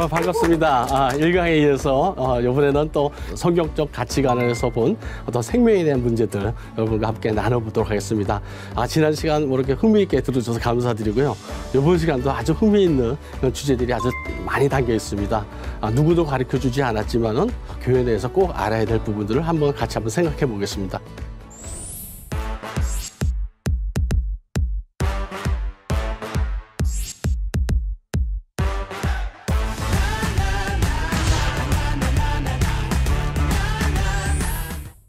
반갑습니다. 1강에 이어서 이번에는 또 성경적 가치관에서 본 어떤 생명에 대한 문제들 여러분과 함께 나눠보도록 하겠습니다. 지난 시간 이렇게 흥미있게 들어주셔서 감사드리고요. 이번 시간도 아주 흥미있는 주제들이 아주 많이 담겨 있습니다. 누구도 가르쳐주지 않았지만은 교회 내에서 꼭 알아야 될 부분들을 같이 한번 생각해 보겠습니다.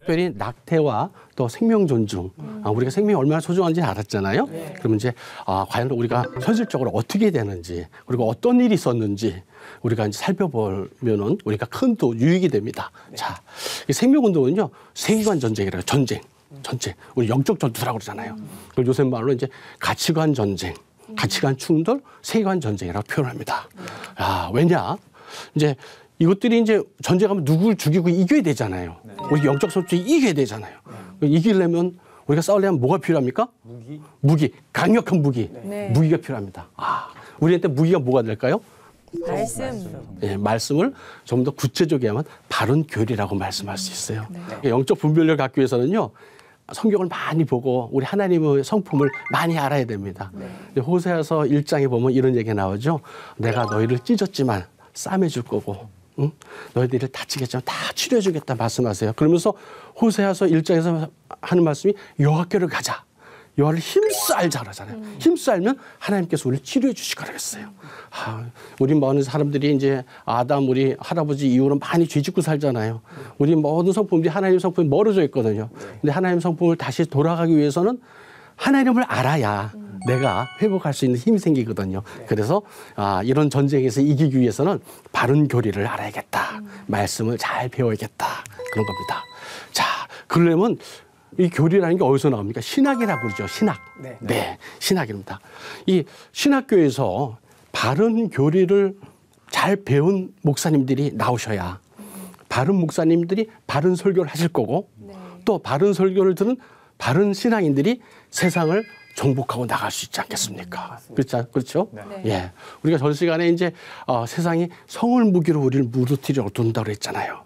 특별히 낙태와 또 생명 존중, 우리가 생명이 얼마나 소중한지 알았잖아요. 그러면 이제 과연 우리가 현실적으로 어떻게 되는지, 그리고 어떤 일이 있었는지 우리가 이제 살펴보면은 우리가 큰 또 유익이 됩니다. 자, 이 생명운동은요, 세계관 전쟁이라고 전쟁. 우리 영적 전투라고 그러잖아요. 그걸 요새 말로 이제 가치관 전쟁, 가치관 충돌, 세계관 전쟁이라고 표현합니다. 왜냐? 이제 이것들이 이제 전쟁하면 누구를 죽이고 이겨야 되잖아요. 우리 영적 전투에 이겨야 되잖아요. 이기려면 우리가 싸우려면 뭐가 필요합니까? 무기, 강력한 무기. 무기가 필요합니다. 우리한테 무기가 뭐가 될까요? 말씀을 좀 더 구체적이게 하면 바른 교리라고 말씀할 수 있어요. 영적 분별력을 갖기 위해서는요, 성경을 많이 보고 우리 하나님의 성품을 많이 알아야 됩니다. 호세아서 1장에 보면 이런 얘기가 나오죠. 내가 너희를 찢었지만 싸매줄 거고, 너희들을 다치겠지만 다 치료해 주겠다 말씀하세요. 그러면서 호세아서 1장에서 하는 말씀이 여호와께로 가자. 여호와를 힘써 알자 그러잖아요. 힘써 알면 하나님께서 우리를 치료해 주실 거라고 했어요. 우리 많은 사람들이 이제 아담 우리 할아버지 이후로 많이 죄짓고 살잖아요. 우리 모든 성품들이 하나님 성품이 멀어져 있거든요. 근데 하나님 성품을 다시 돌아가기 위해서는 하나님을 알아야 내가 회복할 수 있는 힘이 생기거든요. 그래서 이런 전쟁에서 이기기 위해서는 바른 교리를 알아야겠다. 말씀을 잘 배워야겠다. 그런 겁니다. 자, 그러려면 이 교리라는 게 어디서 나옵니까? 신학이라고 그러죠. 신학. 네, 신학입니다. 이 신학교에서 바른 교리를 잘 배운 목사님들이 나오셔야 바른 목사님들이 바른 설교를 하실 거고 또 바른 설교를 들은 바른 신앙인들이 세상을 정복하고 나갈 수 있지 않겠습니까? 그렇죠? 예. 우리가 전 시간에 이제 세상이 성을 무기로 우리를 무너뜨리려고 둔다고 했잖아요.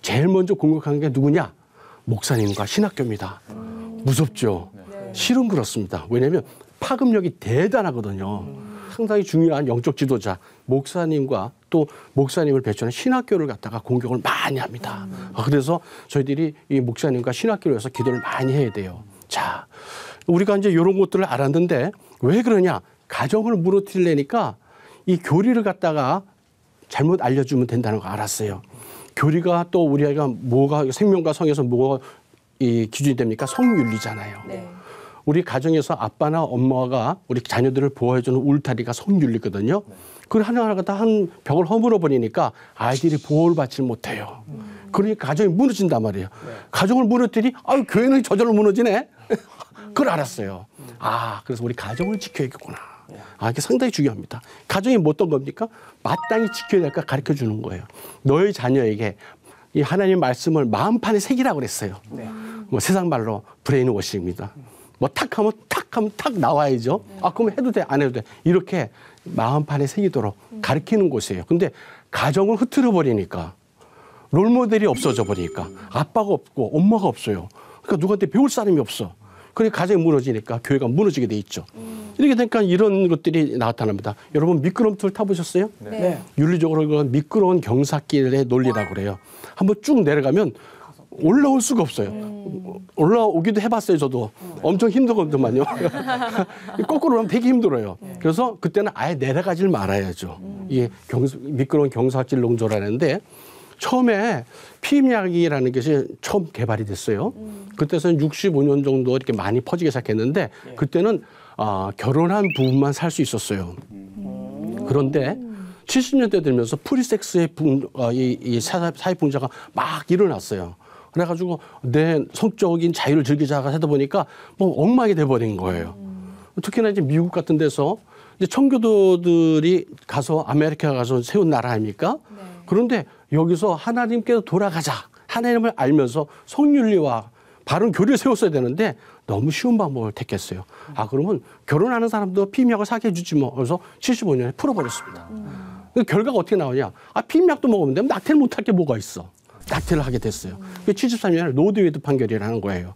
제일 먼저 공격하는 게 누구냐? 목사님과 신학교입니다. 무섭죠? 실은 그렇습니다. 왜냐하면 파급력이 대단하거든요. 상당히 중요한 영적 지도자, 목사님과 또 목사님을 배출하는 신학교를 갖다가 공격을 많이 합니다. 그래서 저희들이 이 목사님과 신학교를 위해서 기도를 많이 해야 돼요. 자, 우리가 이제 이런 것들을 알았는데 왜 그러냐? 가정을 무너뜨리려니까 이 교리를 갖다가 잘못 알려주면 된다는 거 알았어요. 교리가 또 우리가 뭐가 생명과 성에서 뭐가 이 기준이 됩니까? 성윤리잖아요. 우리 가정에서 아빠나 엄마가 우리 자녀들을 보호해주는 울타리가 성윤리거든요. 그걸 하나하나가 다 한 벽을 허물어 버리니까 아이들이 보호를 받지 못해요. 그러니까 가정이 무너진단 말이에요. 가정을 무너뜨리, 교회는 저절로 무너지네. 그걸 알았어요. 그래서 우리 가정을 지켜야겠구나. 이게 상당히 중요합니다. 가정이 뭐 어떤 겁니까? 마땅히 지켜야 될까 가르쳐 주는 거예요. 너의 자녀에게 이 하나님 말씀을 마음판에 새기라고 그랬어요. 뭐 세상 말로 브레인워싱입니다. 뭐 탁 하면 탁 나와야죠. 그럼 해도 돼, 안 해도 돼. 이렇게 마음판에 새기도록 가르치는 곳이에요. 근데 가정을 흐트러 버리니까 롤모델이 없어져 버리니까 아빠가 없고 엄마가 없어요. 그러니까 누구한테 배울 사람이 없어. 그러니까 가정이 무너지니까 교회가 무너지게 돼 있죠. 이렇게 되니까 이런 것들이 나타납니다. 여러분 미끄럼틀 타보셨어요? 네. 윤리적으로 그건 미끄러운 경사길의 논리라고 그래요. 한번 쭉 내려가면 올라올 수가 없어요. 올라오기도 해봤어요, 저도. 엄청 힘들거든요. 거꾸로 하면 되게 힘들어요. 그래서 그때는 아예 내려가질 말아야죠. 이게 미끄러운 경사길 농조라는데 처음에 피임약이라는 것이 처음 개발이 됐어요. 그때서는 65년 정도 이렇게 많이 퍼지기 시작했는데 그때는 결혼한 부부만 살 수 있었어요. 그런데 70년대 들면서 프리섹스의 이 사회풍자가 막 일어났어요. 그래가지고 내 성적인 자유를 즐기자가 하다 보니까 뭐 엉망이 돼버린 거예요. 특히나 이제 미국 같은 데서 이제 청교도들이 가서 아메리카 가서 세운 나라 아닙니까? 그런데 여기서 하나님께서 돌아가자. 하나님을 알면서 성윤리와 바른 교리를 세웠어야 되는데 너무 쉬운 방법을 택했어요. 그러면 결혼하는 사람도 피임약을 사게 해주지 뭐. 그래서 75년에 풀어버렸습니다. 결과가 어떻게 나오냐? 피임약도 먹으면 되면 낙태를 못할 게 뭐가 있어? 낙태를 하게 됐어요. 73년에 로드웨이드 판결이라는 거예요.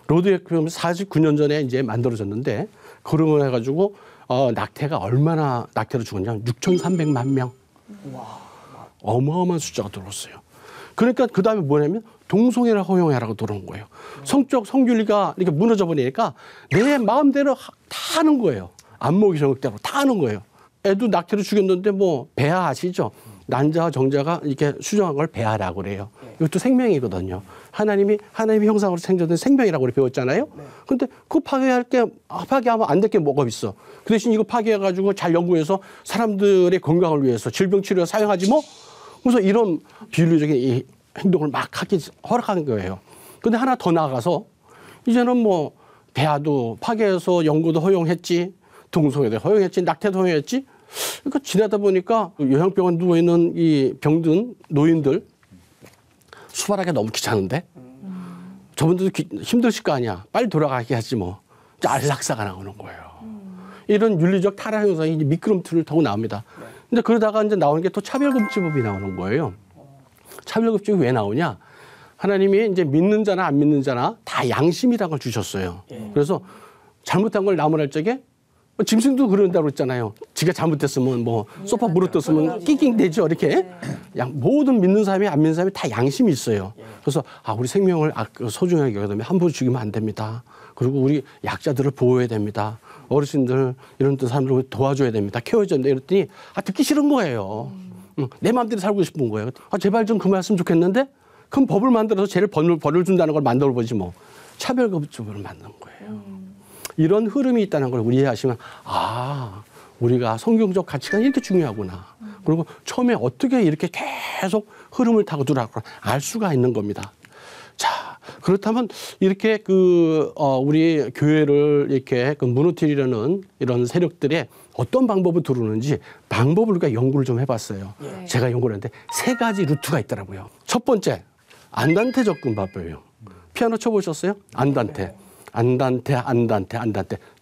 로드웨이드 49년 전에 이제 만들어졌는데 그러고 해가지고 낙태가 얼마나 낙태로 죽었냐? 6,300만 명. 어마어마한 숫자가 들어왔어요. 그러니까 그 다음에 뭐냐면 동성애를 허용해라고 들어온 거예요. 성적 성균리가 이렇게 무너져 버리니까 내 마음대로 다 하는 거예요. 안목이 정욕대로 다 하는 거예요. 애도 낙태로 죽였는데 뭐 배아 아시죠? 난자와 정자가 이렇게 수정한 걸 배아라고 그래요. 이것도 생명이거든요. 하나님이 형상으로 생겨된 생명이라고 우리 배웠잖아요. 근데 그거 파괴하면 안 될 게 뭐가 있어. 그 대신 이거 파괴해가지고 잘 연구해서 사람들의 건강을 위해서 질병 치료에 사용하지 뭐? 그래서 이런 비윤리적인 이 행동을 막 하기 허락하는 거예요. 근데 하나 더 나아가서 이제는 뭐 배아도 파괴해서 연구도 허용했지, 동성애도 허용했지, 낙태도 허용했지. 그러니까 지나다 보니까 요양병원 누워있는 이 병든 노인들 수발하기 너무 귀찮은데 저분들도 힘드실 거 아니야. 빨리 돌아가게 하지 뭐. 안락사가 나오는 거예요. 이런 윤리적 타락 현상이 미끄럼틀을 타고 나옵니다. 근데 그러다가 이제 나오는 게 또 차별금지법이 나오는 거예요. 차별금지법이 왜 나오냐? 하나님이 이제 믿는 자나 안 믿는 자나 다 양심이라는 걸 주셨어요. 그래서 잘못한 걸 나무랄 적에 짐승도 그런다고 했잖아요. 지가 잘못됐으면 뭐 소파 물어뜯으면 낑낑대죠. 이렇게. 모든 믿는 사람이 안 믿는 사람이 다 양심이 있어요. 그래서 우리 생명을 소중하게 여기면 함부로 죽이면 안 됩니다. 그리고 우리 약자들을 보호해야 됩니다. 어르신들 이런 사람들 도와줘야 됩니다. 케어해줘야 됩니다. 이랬더니 듣기 싫은 거예요. 내 마음대로 살고 싶은 거예요. 제발 좀 그만했으면 좋겠는데 그럼 법을 만들어서 쟤를 벌을 준다는 걸 만들어보지 뭐. 차별금지법을 만든 거예요. 이런 흐름이 있다는 걸 우리 이해하시면 우리가 성경적 가치가 이렇게 중요하구나. 그리고 처음에 어떻게 이렇게 계속 흐름을 타고 들어왔구나 알 수가 있는 겁니다. 자, 그렇다면 이렇게 우리 교회를 이렇게 무너뜨리려는 이런 세력들의 어떤 방법을 들어오는지 방법을 우리가 연구를 좀 해봤어요. 제가 연구를 했는데 3가지 루트가 있더라고요. 첫 번째, 안단테 접근법이에요. 피아노 쳐보셨어요? 안단테.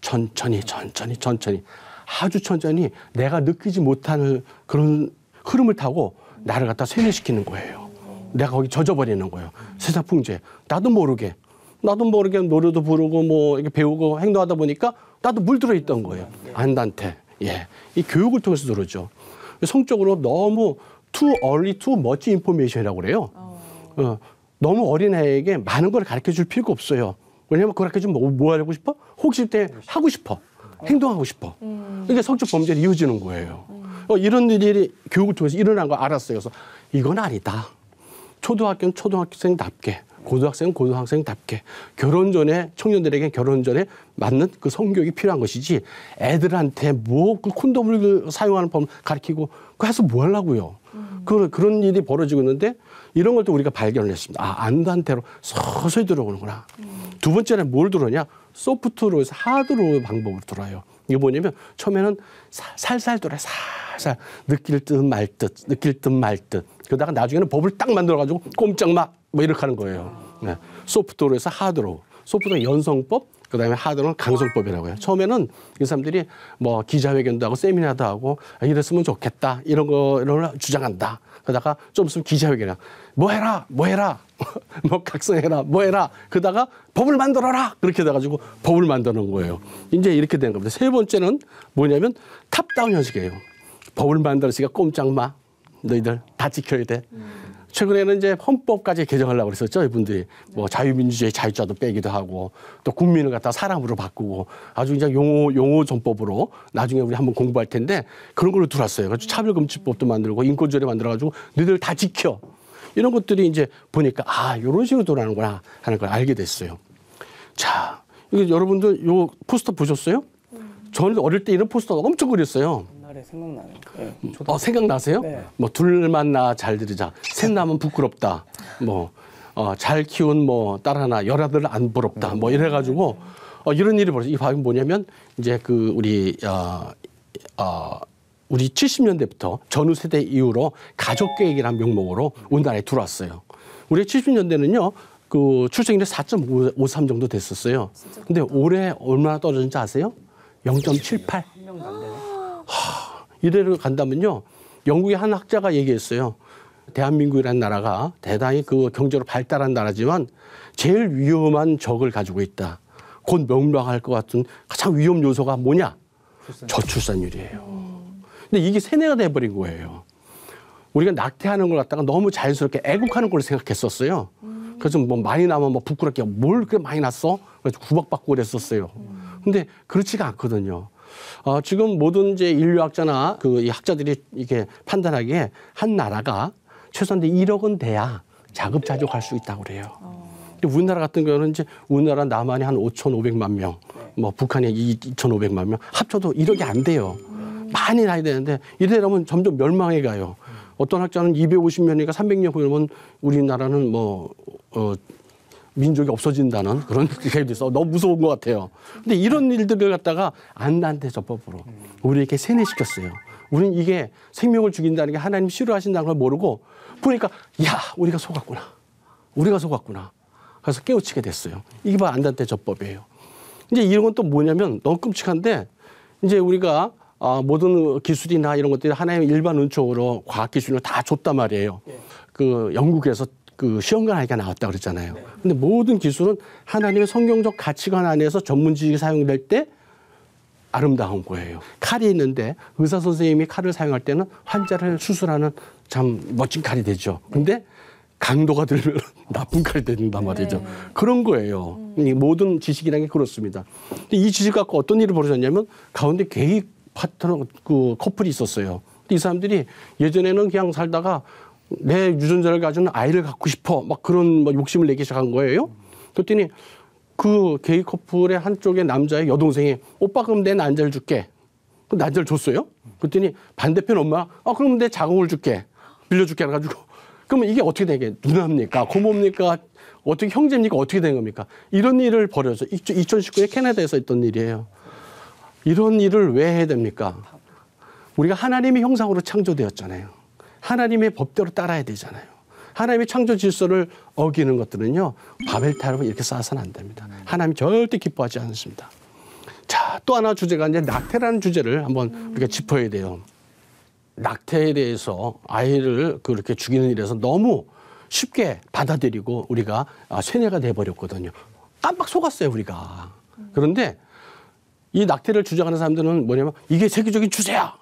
천천히. 아주 천천히 내가 느끼지 못하는 그런 흐름을 타고 나를 갖다 세뇌시키는 거예요. 내가 거기 젖어버리는 거예요. 세상 풍조에. 나도 모르게 노래도 부르고 뭐 이렇게 배우고 행동하다 보니까 나도 물들어 있던 거예요. 안단테. 이 교육을 통해서 들었죠. 성적으로 너무 too early, too much information이라고 그래요. 너무 어린 애에게 많은 걸 가르쳐 줄 필요가 없어요. 왜냐면 그걸 가르쳐주면 뭐 하려고 싶어? 혹시 때 하고 싶어. 행동하고 싶어. 이게 성적 범죄로 이어지는 거예요. 이런 일이 교육을 통해서 일어난 걸 알았어요. 그래서 이건 아니다. 초등학교는 초등학생답게, 고등학생은 고등학생답게, 청년들에게 결혼 전에 맞는 그 성교육이 필요한 것이지 애들한테 그 콘돔을 사용하는 법을 가르치고 그거 해서 뭐 하려고요. 그런 일이 벌어지고 있는데 이런 걸 또 우리가 발견을 했습니다. 안단테로 서서히 들어오는구나. 두 번째는 뭘 들어오냐? 소프트로에서 하드로 방법으로 들어와요. 이게 뭐냐면 처음에는 살살 돌아요. 살살. 느낄 듯 말 듯. 그러다가 나중에는 법을 딱 만들어가지고 꼼짝마 뭐 이렇게 하는 거예요. 소프트로에서 하드로. 소프트는 연성법, 그다음에 하드는 강성법이라고 해요. 처음에는 이 사람들이 뭐 기자회견도 하고 세미나도 하고 이랬으면 좋겠다. 이런 걸 주장한다. 그러다가 좀 있으면 기자회견이야. 뭐 해라. 뭐 각성해라. 뭐 해라. 그러다가 법을 만들어라. 그렇게 돼가지고 법을 만드는 거예요. 이제 이렇게 된 겁니다. 세 번째는 뭐냐면 탑다운 형식이에요. 법을 만들었으니까 꼼짝마. 너희들 다 지켜야 돼. 최근에는 이제 헌법까지 개정하려고 그랬었죠. 이분들이 뭐 자유민주주의 자유자도 빼기도 하고 또 국민을 갖다 사람으로 바꾸고 아주 그냥 용어 전법으로 나중에 우리 한번 공부할 텐데 그런 걸로 들어왔어요. 그래서 차별금지법도 만들고 인권조례 만들어가지고 너희들 다 지켜. 이런 것들이 이제 보니까 이런 식으로 돌아가는구나 하는 걸 알게 됐어요. 자, 이거 여러분들 요 포스터 보셨어요? 저는 어릴 때 이런 포스터 엄청 그렸어요. 생각나네요. 생각나세요? 네. 뭐 둘만 나 잘 들으자. 셋 나면 부끄럽다. 뭐 잘 키운 뭐 딸 하나 열아들 안 부럽다. 뭐 이래가지고 이런 일이 벌어져. 이 방이 뭐냐면 이제 우리 70년대부터 전후 세대 이후로 가족 계획이라는 명목으로 우리나라에 들어왔어요. 우리 70년대는요. 그 출생률이 4.53 정도 됐었어요. 근데 올해 얼마나 떨어졌는지 아세요? 0.78. 한 명도 안 되네. 이래로 간다면요. 영국의 한 학자가 얘기했어요. 대한민국이라는 나라가 대단히 그 경제로 발달한 나라지만 제일 위험한 적을 가지고 있다. 곧 멸망할 것 같은 가장 위험 요소가 뭐냐? 저출산율이에요. 근데 이게 세뇌가 돼버린 거예요. 우리가 낙태하는 걸 갖다가 너무 자연스럽게 애국하는 걸 생각했었어요. 그래서 뭐 많이 나면 뭐 부끄럽게 뭘 그렇게 많이 났어? 그래서 구박받고 그랬었어요. 근데 그렇지가 않거든요. 지금 모든 이제 인류학자나 그 이 학자들이 이게 판단하기에 한 나라가 최소한 1억은 돼야 자급자족할 수 있다고 그래요. 근데 우리나라 같은 경우는 이제 우리나라 남한이 한 5,500만 명, 뭐 북한이 2,500만 명 합쳐도 1억이 안 돼요. 많이 나야 되는데 이래라면 점점 멸망해 가요. 어떤 학자는 250년이니까 300년 후면 우리나라는 민족이 없어진다는 그런 얘기도 있어. 너무 무서운 것 같아요. 근데 이런 일들을 갖다가 안단대접법으로 우리에게 세뇌시켰어요. 우리는 이게 생명을 죽인다는 게 하나님 싫어하신다는 걸 모르고 보니까 야, 우리가 속았구나. 우리가 속았구나. 그래서 깨우치게 됐어요. 이게 바로 안단대접법이에요. 이제 이런 건 또 뭐냐면 너무 끔찍한데 이제 우리가 모든 기술이나 이런 것들이 하나님의 일반 은총으로 과학 기술을 다 줬단 말이에요. 그 영국에서 그 시험관 아이가 나왔다 그랬잖아요. 근데 모든 기술은 하나님의 성경적 가치관 안에서 전문 지식이 사용될 때 아름다운 거예요. 칼이 있는데 의사 선생님이 칼을 사용할 때는 환자를 수술하는 참 멋진 칼이 되죠. 근데 강도가 들면 나쁜 칼이 된단 말이죠. 그런 거예요. 모든 지식이라는 게 그렇습니다. 근데 이 지식 갖고 어떤 일이 벌어졌냐면 가운데 게이 파트너 그 커플이 있었어요. 이 사람들이 예전에는 그냥 살다가 내 유전자를 가지는 아이를 갖고 싶어 막 그런 욕심을 내기 시작한 거예요. 그랬더니 그 게이 커플의 한쪽의 남자의 여동생이 오빠 그럼 내 난자를 줄게. 그 난자를 줬어요. 그랬더니 반대편 엄마가 그럼 내 자궁을 줄게. 빌려줄게 해가지고 그러면 이게 어떻게 되게 누나입니까? 고모입니까? 어떻게 형제입니까? 어떻게 된 겁니까? 이런 일을 벌여서 2019에 캐나다에서 있던 일이에요. 이런 일을 왜 해야 됩니까? 우리가 하나님의 형상으로 창조되었잖아요. 하나님의 법대로 따라야 되잖아요. 하나님의 창조 질서를 어기는 것들은요. 바벨탑을 이렇게 쌓아서는 안 됩니다. 하나님 절대 기뻐하지 않습니다. 자, 또 하나 주제가 이제 낙태라는 주제를 한번 우리가 짚어야 돼요. 낙태에 대해서 아이를 그렇게 죽이는 일에서 너무 쉽게 받아들이고 우리가 세뇌가 돼버렸거든요. 깜빡 속았어요, 우리가. 그런데 이 낙태를 주장하는 사람들은 뭐냐면 이게 세계적인 추세야.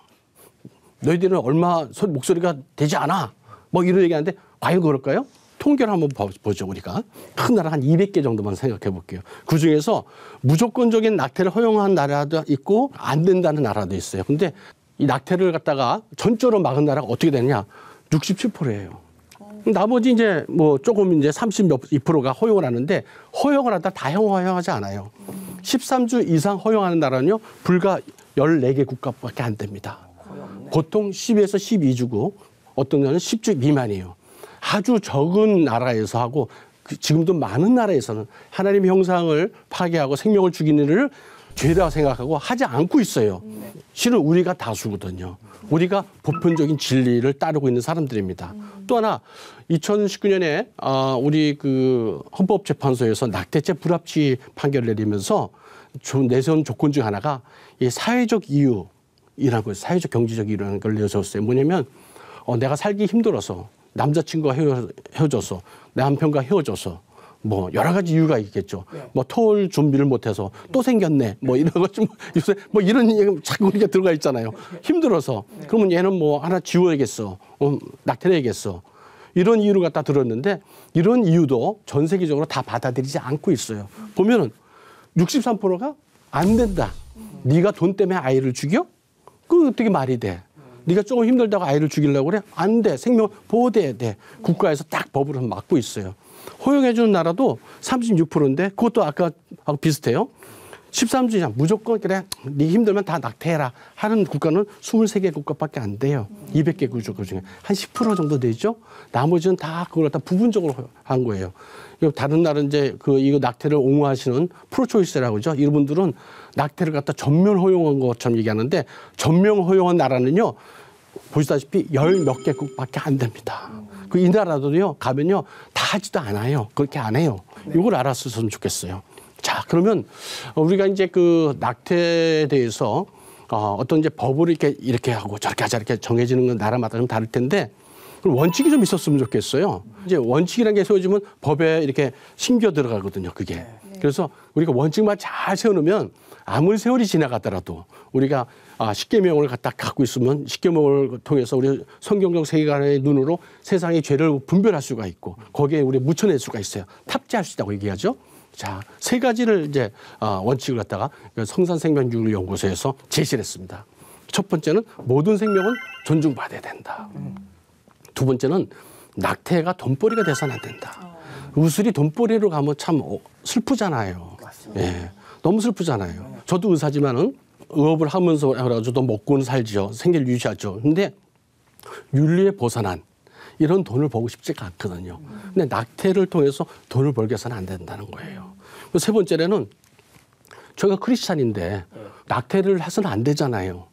너희들은 얼마 목소리가 되지 않아. 뭐 이런 얘기하는데 과연 그럴까요? 통계를 한번 보죠, 우리가. 큰 나라 한 200개 정도만 생각해 볼게요. 그중에서 무조건적인 낙태를 허용한 나라도 있고 안 된다는 나라도 있어요. 근데 이 낙태를 갖다가 전적으로 막은 나라가 어떻게 되느냐? 67%예요. 나머지 이제 뭐 조금 이제 32%가 허용을 하는데 허용을 하다 다 허용하지 않아요. 13주 이상 허용하는 나라는요, 불과 14개 국가밖에 안 됩니다. 보통 10에서 12주고 어떤 나라는 10주 미만이에요. 아주 적은 나라에서 하고 지금도 많은 나라에서는 하나님의 형상을 파괴하고 생명을 죽이는 일을 죄다 생각하고 하지 않고 있어요. 실은 우리가 다수거든요. 우리가 보편적인 진리를 따르고 있는 사람들입니다. 또 하나 2019년에 우리 그 헌법재판소에서 낙태죄 불합치 판결을 내리면서 내세운 조건 중 하나가 이 사회적 이유라는 거, 사회적 경제적 이유라는 걸 내세웠어요. 뭐냐면 내가 살기 힘들어서 남자친구가 헤어져서 내 남편과 헤어져서 뭐 여러 가지 이유가 있겠죠. 뭐 토할 준비를 못해서 또 생겼네. 뭐 이런 것 좀 요새 뭐 이런 얘기 자꾸 우리가 들어가 있잖아요. 힘들어서 그러면 얘는 뭐 하나 지워야겠어. 낙태해야겠어. 이런 이유를 갖다 들었는데 이런 이유도 전 세계적으로 다 받아들이지 않고 있어요. 보면은 63%가 안 된다. 네가 돈 때문에 아이를 죽여? 그거 어떻게 말이 돼? 네가 조금 힘들다고 아이를 죽이려고 그래? 안 돼. 생명 보호돼야 돼. 국가에서 딱 법으로 막고 있어요. 허용해 주는 나라도 36%인데 그것도 아까하고 비슷해요. 13주 이상 무조건 그래 네 힘들면 다 낙태해라 하는 국가는 23개 국가밖에 안 돼요. 200개 국가 중에 한 10% 정도 되죠. 나머지는 다 그걸 다 부분적으로 한 거예요. 다른 나라는 이제 이거 낙태를 옹호하시는 프로초이스라고 그러죠. 이분들은 낙태를 갖다 전면 허용한 것처럼 얘기하는데 전면 허용한 나라는요. 보시다시피 10몇 개국밖에 안 됩니다. 이 나라도요 가면요 다 하지도 않아요. 그렇게 안 해요. 이걸 알았으면 좋겠어요. 자, 그러면 우리가 이제 그 낙태에 대해서 어떤 이제 법으로 이렇게 하고 저렇게 하자 이렇게 정해지는 건 나라마다 좀 다를 텐데 그럼 원칙이 좀 있었으면 좋겠어요. 이제 원칙이라는 게 세워지면 법에 이렇게 심겨 들어가거든요. 그게. 그래서 우리가 원칙만 잘 세워놓으면 아무리 세월이 지나가더라도 우리가 십계명을 갖고 있으면 십계명을 통해서 우리 성경적 세계관의 눈으로 세상의 죄를 분별할 수가 있고 거기에 우리 묻혀낼 수가 있어요. 탑재할 수 있다고 얘기하죠. 자, 세 가지를 이제 원칙을 갖다가 성산생명연구소에서 제시를 했습니다. 첫 번째는 모든 생명은 존중받아야 된다. 두 번째는 낙태가 돈벌이가 돼서는 안 된다. 의술이 돈벌이로 가면 참 슬프잖아요. 예, 너무 슬프잖아요. 저도 의사지만은 의업을 하면서 해가지고 먹고는 살죠. 생계를 유지하죠. 근데 윤리에 벗어난 이런 돈을 벌고 싶지가 않거든요. 근데 낙태를 통해서 돈을 벌게 해서는 안 된다는 거예요. 세 번째는 저희가 크리스찬인데 낙태를 해서는 안 되잖아요.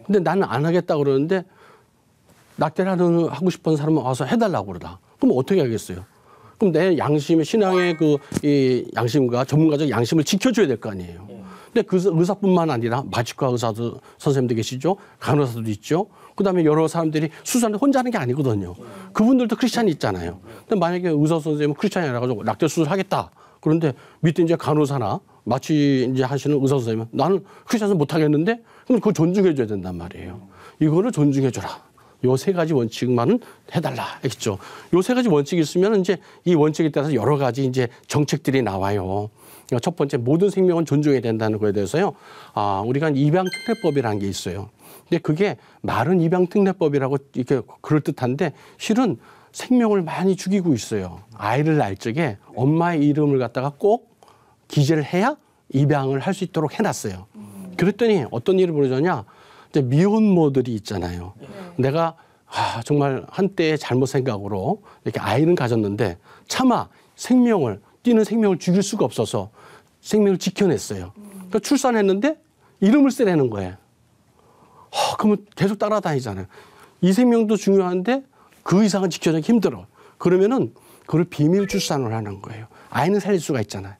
근데 나는 안 하겠다 그러는데 낙태를 하고 싶은 사람은 와서 해달라고 그러다. 그럼 어떻게 하겠어요? 그럼 내 양심의 신앙의 이 양심과 전문가적 양심을 지켜줘야 될 거 아니에요. 근데 그 의사뿐만 아니라 마취과 의사도 선생님도 계시죠. 간호사도 있죠. 그다음에 여러 사람들이 수술하는데 혼자 하는 게 아니거든요. 그분들도 크리스찬이 있잖아요. 근데 만약에 의사 선생님은 크리스찬이 아니라가지고 낙태 수술하겠다. 그런데 밑에 이제 간호사나 마취 이제 하시는 의사 선생님은 나는 크리스찬은 못 하겠는데 그럼 그걸 존중해줘야 된단 말이에요. 이거를 존중해줘라. 요 세 가지 원칙만은 해달라 했죠. 요 세 가지 원칙이 있으면 이제 이 원칙에 따라서 여러 가지 이제 정책들이 나와요. 첫 번째 모든 생명은 존중해야 된다는 거에 대해서요. 우리가 입양특례법이라는 게 있어요. 근데 그게 말은 입양특례법이라고 이렇게 그럴듯한데 실은 생명을 많이 죽이고 있어요. 아이를 낳을 적에 엄마의 이름을 갖다가 꼭 기재를 해야 입양을 할 수 있도록 해놨어요. 그랬더니 어떤 일이 벌어졌냐. 이제 미혼모들이 있잖아요. 내가 정말 한때의 잘못 생각으로 이렇게 아이는 가졌는데 차마 뛰는 생명을 죽일 수가 없어서 생명을 지켜냈어요. 그러니까 출산했는데 이름을 쓰라는 거예요. 그러면 계속 따라다니잖아요. 이 생명도 중요한데 그 이상은 지켜내기 힘들어. 그러면은 그걸 비밀 출산을 하는 거예요. 아이는 살릴 수가 있잖아요.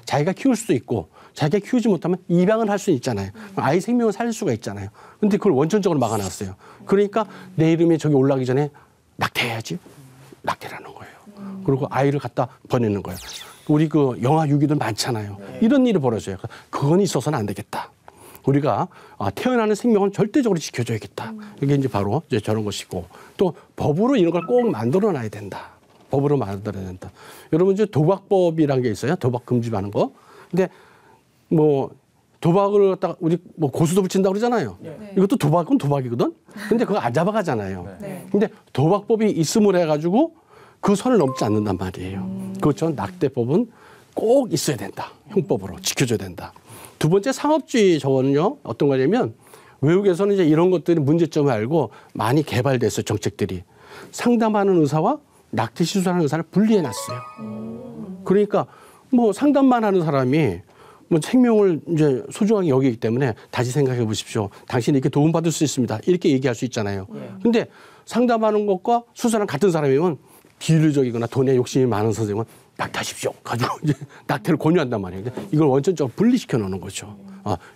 자기가 키울 수도 있고 자기가 키우지 못하면 입양을 할 수 있잖아요. 아이 생명을 살릴 수가 있잖아요. 근데 그걸 원천적으로 막아놨어요. 그러니까 내 이름이 저기 올라가기 전에 낙태해야지. 낙태라는 거예요. 그리고 아이를 갖다 보내는 거예요. 우리 그 영아 유기들 많잖아요. 이런 일이 벌어져요. 그건 있어서는 안 되겠다. 우리가 태어나는 생명은 절대적으로 지켜줘야겠다. 이게 이제 바로 이제 저런 것이고 또 법으로 이런 걸 꼭 만들어놔야 된다. 법으로 만들어야 된다. 여러분 이제 도박법이라는 게 있어요. 도박 금지하는 거. 근데 뭐 도박을 갖다가 우리 뭐 고수도 붙인다고 그러잖아요. 이것도 도박은 도박이거든. 근데 그거 안 잡아가잖아요. 근데 도박법이 있음을 해가지고 그 선을 넘지 않는단 말이에요. 그렇죠. 낙태법은 꼭 있어야 된다. 형법으로 지켜줘야 된다. 두 번째 상업주의 저거는요. 어떤 거냐면 외국에서는 이제 이런 것들이 문제점을 알고 많이 개발됐어요. 정책들이. 상담하는 의사와 낙태 시술하는 의사를 분리해놨어요. 그러니까 뭐 상담만 하는 사람이 뭐 생명을 이제 소중하게 여기기 때문에 다시 생각해 보십시오. 당신이 이렇게 도움받을 수 있습니다. 이렇게 얘기할 수 있잖아요. 근데 상담하는 것과 수술하는 같은 사람이면 비윤리적이거나 돈에 욕심이 많은 선생님은 낙태하십시오. 가지고 이제 낙태를 권유한단 말이에요. 이걸 원천적으로 분리시켜 놓는 거죠.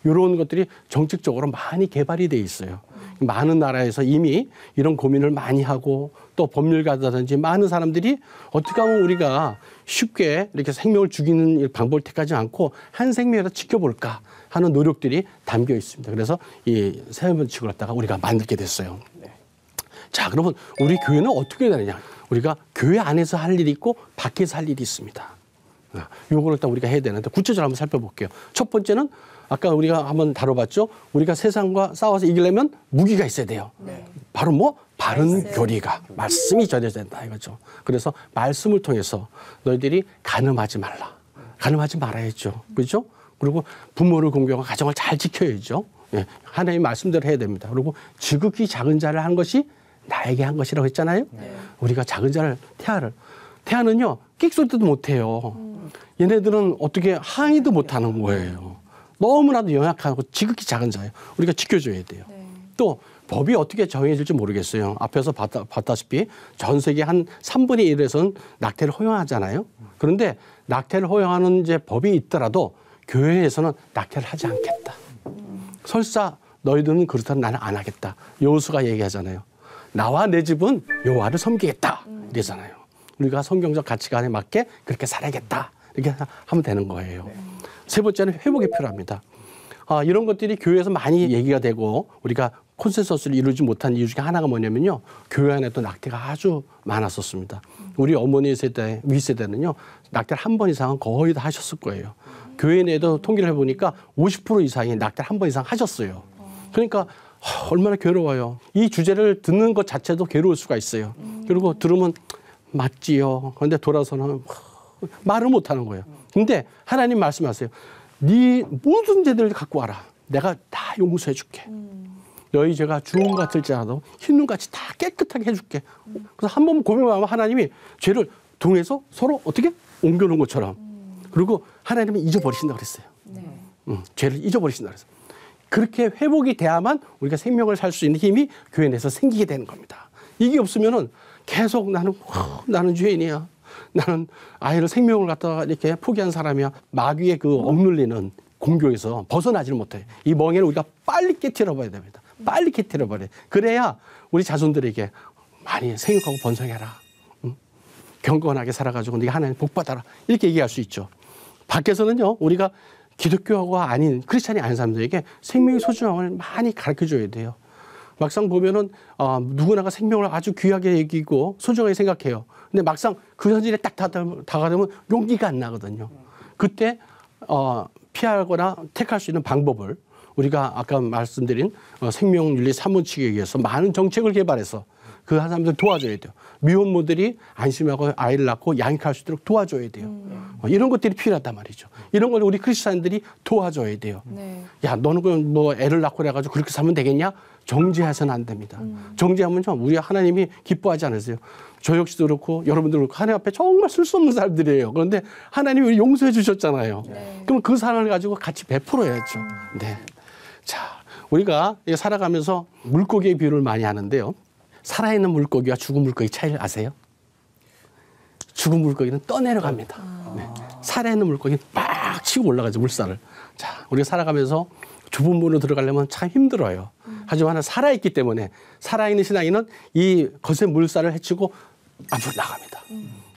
이런 것들이 정책적으로 많이 개발이 돼 있어요. 많은 나라에서 이미 이런 고민을 많이 하고 또 법률가라든지 많은 사람들이 어떻게 하면 우리가 쉽게 이렇게 생명을 죽이는 방법을 택하지 않고 한 생명이라도 지켜볼까 하는 노력들이 담겨 있습니다. 그래서 이 세 원칙을 갖다가 우리가 만들게 됐어요. 자, 그러면 우리 교회는 어떻게 되느냐? 우리가 교회 안에서 할 일이 있고 밖에서 할 일이 있습니다. 요거를 딱 우리가 해야 되는데 구체적으로 한번 살펴볼게요. 첫 번째는 아까 우리가 한번 다뤄봤죠. 우리가 세상과 싸워서 이기려면 무기가 있어야 돼요. 바로 뭐? 바른 교리가. 말씀이 전해져야 된다 이거죠. 그래서 말씀을 통해서 너희들이 간음하지 말라. 간음하지 말아야죠. 그렇죠? 그리고 부모를 공경하고 가정을 잘 지켜야죠. 하나님의 말씀대로 해야 됩니다. 그리고 지극히 작은 자를 한 것이 나에게 한 것이라고 했잖아요. 우리가 작은 자를 태아는요 끽소리도 못해요. 얘네들은 어떻게 항의도 못하는 거예요. 너무나도 연약하고 지극히 작은 자예요. 우리가 지켜줘야 돼요. 또 법이 어떻게 정해질지 모르겠어요. 앞에서 봤다시피 전 세계 한 3분의 1에서는 낙태를 허용하잖아요. 그런데 낙태를 허용하는 이제 법이 있더라도 교회에서는 낙태를 하지 않겠다. 설사 너희들은 그렇다면 나는 안 하겠다. 여호수아가 얘기하잖아요. 나와 내 집은 여호와를 섬기겠다. 이러잖아요. 우리가 성경적 가치관에 맞게 그렇게 살아야겠다. 이렇게 하면 되는 거예요. 세 번째는 회복이 필요합니다. 이런 것들이 교회에서 많이 얘기가 되고 우리가 콘센서스를 이루지 못한 이유 중에 하나가 뭐냐면요. 교회 안에 또 낙태가 아주 많았었습니다. 우리 어머니 세대, 윗세대는요. 낙태를 한 번 이상은 거의 다 하셨을 거예요. 교회 내에도 통계를 해보니까 50% 이상이 낙태를 한 번 이상 하셨어요. 그러니까 얼마나 괴로워요. 이 주제를 듣는 것 자체도 괴로울 수가 있어요. 그리고 들으면 맞지요. 그런데 돌아서는 말을 못하는 거예요. 근데 하나님 말씀하세요. 네 모든 죄들을 갖고 와라. 내가 다 용서해 줄게. 너희 죄가 주홍 같을지라도 흰눈같이 다 깨끗하게 해줄게. 그래서 한 번 고백하면 하나님이 죄를 동해서 서로 어떻게 옮겨놓은 것처럼. 그리고 하나님은 잊어버리신다고 그랬어요. 죄를 잊어버리신다고 그랬어요. 그렇게 회복이 돼야만 우리가 생명을 살 수 있는 힘이 교회 내에서 생기게 되는 겁니다. 이게 없으면은 계속 나는 죄인이야. 나는 아이를 생명을 갖다가 이렇게 포기한 사람이야. 마귀의 그 억눌리는 공교에서 벗어나지를 못해요. 이 멍에를 우리가 빨리 깨트려봐야 됩니다. 빨리 깨트려버려야 돼. 그래야 우리 자손들에게 많이 생육하고 번성해라. 경건하게 살아가지고 네가 하나님 복 받아라. 이렇게 얘기할 수 있죠. 밖에서는요. 우리가 기독교가 아닌 크리스찬이 아닌 사람들에게 생명의 소중함을 많이 가르쳐줘야 돼요. 막상 보면은 누구나가 생명을 아주 귀하게 여기고 소중하게 생각해요. 근데 막상 그 현실에 딱 다가가면 용기가 안 나거든요. 그때 피하거나 택할 수 있는 방법을 우리가 아까 말씀드린 생명윤리 3원칙에 의해서 많은 정책을 개발해서 그 사람들 도와줘야 돼요. 미혼모들이 안심하고 아이를 낳고 양육할 수 있도록 도와줘야 돼요. 이런 것들이 필요하단 말이죠. 이런 걸 우리 크리스찬들이 도와줘야 돼요. 네. 야, 너는 뭐 애를 낳고 그래가지고 그렇게 살면 되겠냐? 정죄해서는 안 됩니다. 정죄하면요, 우리 하나님이 기뻐하지 않으세요. 저 역시도 그렇고 여러분도 그렇고 하나님 앞에 정말 쓸 수 없는 사람들이에요. 그런데 하나님이 우리 용서해 주셨잖아요. 네. 그럼 그 사랑을 가지고 같이 베풀어야죠. 네. 자, 우리가 살아가면서 물고기의 비유를 많이 하는데요. 살아있는 물고기와 죽은 물고기 차이를 아세요? 죽은 물고기는 떠내려갑니다. 네. 살아있는 물고기는 막 치고 올라가죠, 물살을. 자, 우리가 살아가면서 좁은 문으로 들어가려면 참 힘들어요. 하지만 살아있기 때문에 살아있는 신앙인은 이 거센 물살을 헤치고 앞으로 나갑니다.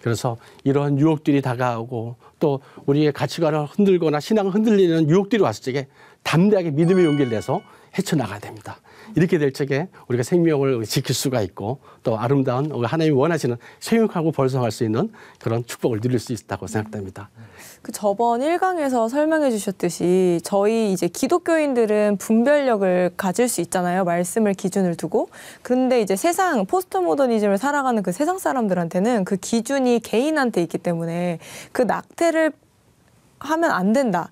그래서 이러한 유혹들이 다가오고 또 우리의 가치관을 흔들거나 신앙을 흔들리는 유혹들이 왔을 적에 담대하게 믿음의 용기를 내서 헤쳐나가야 됩니다. 이렇게 될 적에 우리가 생명을 지킬 수가 있고 또 아름다운 하나님이 원하시는 생육하고 번성할 수 있는 그런 축복을 누릴 수 있다고 생각됩니다. 그 저번 1강에서 설명해 주셨듯이 저희 이제 기독교인들은 분별력을 가질 수 있잖아요. 말씀을 기준을 두고. 근데 이제 세상 포스트 모더니즘을 살아가는 그 세상 사람들한테는 그 기준이 개인한테 있기 때문에 그 낙태를 하면 안 된다.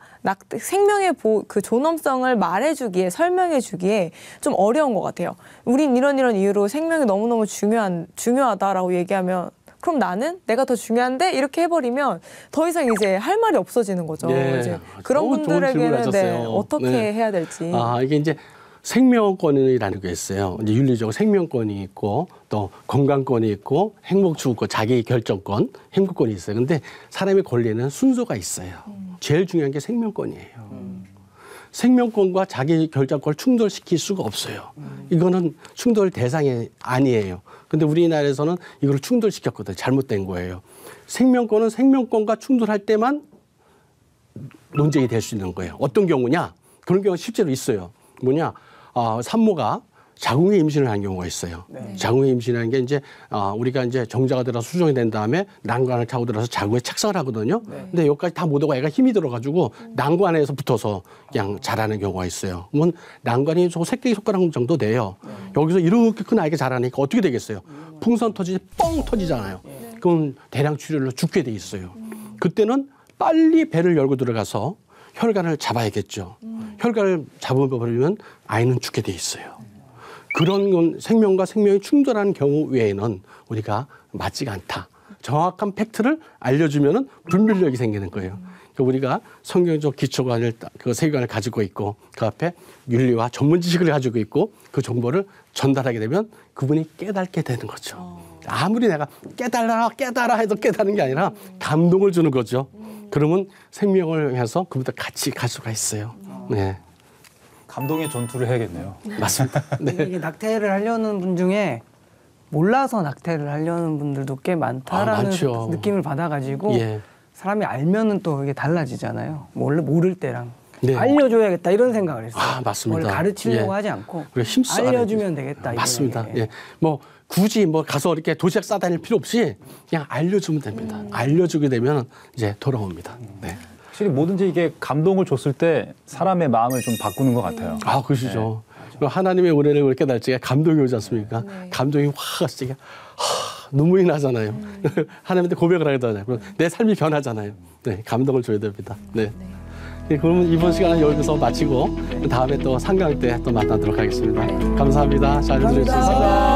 생명의 그 존엄성을 말해주기에 설명해주기에 좀 어려운 것 같아요. 우린 이런 이유로 생명이 너무너무 중요하다라고 얘기하면 그럼 나는 내가 더 중요한데 이렇게 해버리면 더 이상 이제 할 말이 없어지는 거죠. 네. 이제 그런 분들에게는 어떻게 해야 될지. 이게 이제 생명권이라는 게 있어요. 이제 윤리적으로 생명권이 있고 또 건강권이 있고 행복추구권, 자기 결정권, 행복권이 있어요. 근데 사람의 권리에는 순서가 있어요. 제일 중요한 게 생명권이에요. 생명권과 자기 결정권을 충돌시킬 수가 없어요. 이거는 충돌 대상이 아니에요. 근데 우리나라에서는 이걸 충돌시켰거든요. 잘못된 거예요. 생명권은 생명권과 충돌할 때만 논쟁이 될 수 있는 거예요. 어떤 경우냐? 그런 경우가 실제로 있어요. 뭐냐? 산모가 자궁에 임신을 한 경우가 있어요. 네. 자궁에 임신하는 게 이제 우리가 이제 정자가 들어서 수정이 된 다음에 난관을 타고 들어서 자궁에 착석을 하거든요. 네. 근데 여기까지 다 못 오고 애가 힘이 들어가지고 난관에서 붙어서 그냥 자라는 경우가 있어요. 그러면 난관이 새끼 손가락 정도 돼요. 여기서 이렇게 큰 아이가 자라니까 어떻게 되겠어요? 풍선 터지지 뻥 터지잖아요. 그럼 대량 출혈로 죽게 돼 있어요. 그때는 빨리 배를 열고 들어가서 혈관을 잡아야겠죠. 혈관을 잡아버리면 아이는 죽게 돼 있어요. 그런 건 생명과 생명이 충돌하는 경우 외에는 우리가 맞지가 않다. 정확한 팩트를 알려주면은 분별력이 생기는 거예요. 그러니까 우리가 성경적 기초관을 그 세계관을 가지고 있고 그 앞에 윤리와 전문 지식을 가지고 있고 그 정보를 전달하게 되면 그분이 깨닫게 되는 거죠. 아무리 내가 깨달아 해도 깨닫는 게 아니라 감동을 주는 거죠. 그러면 생명을 해서 그보다 같이 갈 수가 있어요. 네. 감동의 전투를 해야겠네요. 맞습니다. 네. 이게 낙태를 하려는 분 중에 몰라서 낙태를 하려는 분들도 꽤 많다라는 많죠. 느낌을 받아가지고 예. 사람이 알면은 또 이게 달라지잖아요. 원래 모를 때랑 네. 알려줘야겠다 이런 생각을 했어요. 맞습니다. 원래 가르치려고 예. 하지 않고 그리고 힘써 알려주면 되겠다. 맞습니다. 이런 예. 뭐 굳이 뭐 가서 이렇게 도시락 싸다닐 필요 없이 그냥 알려주면 됩니다. 알려주게 되면 이제 돌아옵니다. 네. 확실히 뭐든지 이게 감동을 줬을 때 사람의 마음을 좀 바꾸는 것 같아요. 그러시죠. 하나님의 은혜를 그렇게 날지가 감동이 오지 않습니까? 감동이 확 왔을 때 눈물이 나잖아요. 하나님한테 고백을 하게 되잖아요. 그럼 내 삶이 변하잖아요. 네, 감동을 줘야 됩니다. 네. 네, 그러면 이번 시간은 여기서 마치고 다음에 또 상강 때 또 만나도록 하겠습니다. 감사합니다. 잘 들어주셔서.